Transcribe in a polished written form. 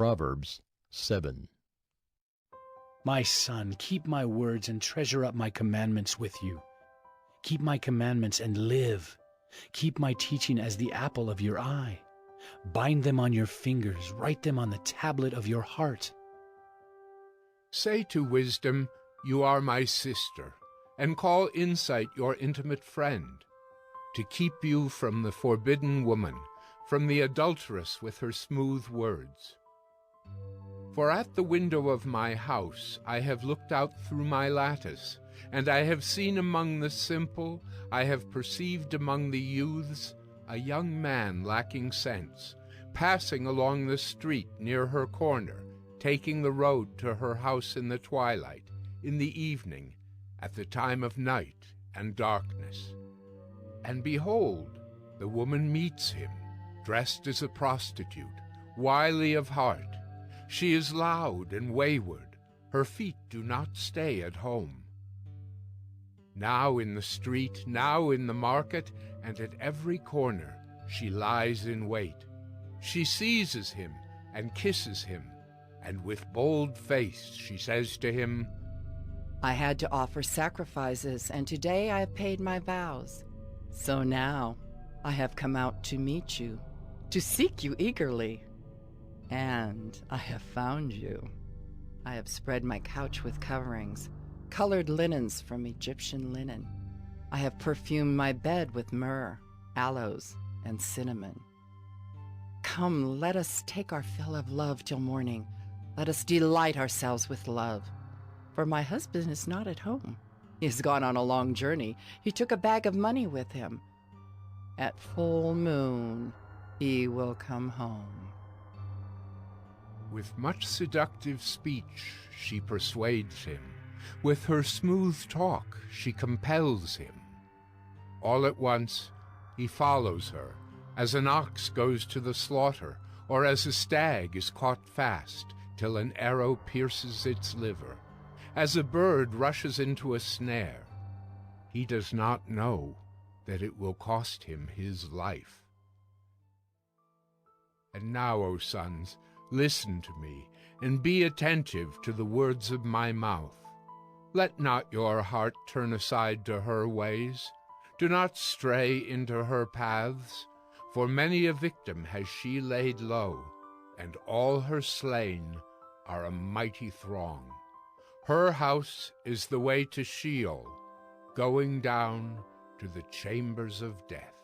Proverbs 7. My son, keep my words and treasure up my commandments with you. Keep my commandments and live. Keep my teaching as the apple of your eye. Bind them on your fingers, write them on the tablet of your heart. Say to wisdom, "You are my sister," and call insight your intimate friend, to keep you from the forbidden woman, from the adulteress with her smooth words. For at the window of my house I have looked out through my lattice, and I have seen among the simple, I have perceived among the youths, a young man lacking sense, passing along the street near her corner, taking the road to her house in the twilight, in the evening, at the time of night and darkness. And behold, the woman meets him, dressed as a prostitute, wily of heart. She is loud and wayward, her feet do not stay at home. Now in the street, now in the market, and at every corner, she lies in wait. She seizes him and kisses him, and with bold face she says to him, I had to offer sacrifices, and today I have paid my vows. So now I have come out to meet you, to seek you eagerly. And I have found you. I have spread my couch with coverings, colored linens from Egyptian linen. I have perfumed my bed with myrrh, aloes, and cinnamon. Come, let us take our fill of love till morning. Let us delight ourselves with love. For my husband is not at home. He has gone on a long journey. He took a bag of money with him. At full moon, he will come home. With much seductive speech she persuades him. With her smooth talk she compels him. All at once he follows her, as an ox goes to the slaughter, or as a stag is caught fast, till an arrow pierces its liver, as a bird rushes into a snare. He does not know that it will cost him his life. And now, O sons, listen to me, and be attentive to the words of my mouth. Let not your heart turn aside to her ways. Do not stray into her paths, for many a victim has she laid low, and all her slain are a mighty throng. Her house is the way to Sheol, going down to the chambers of death.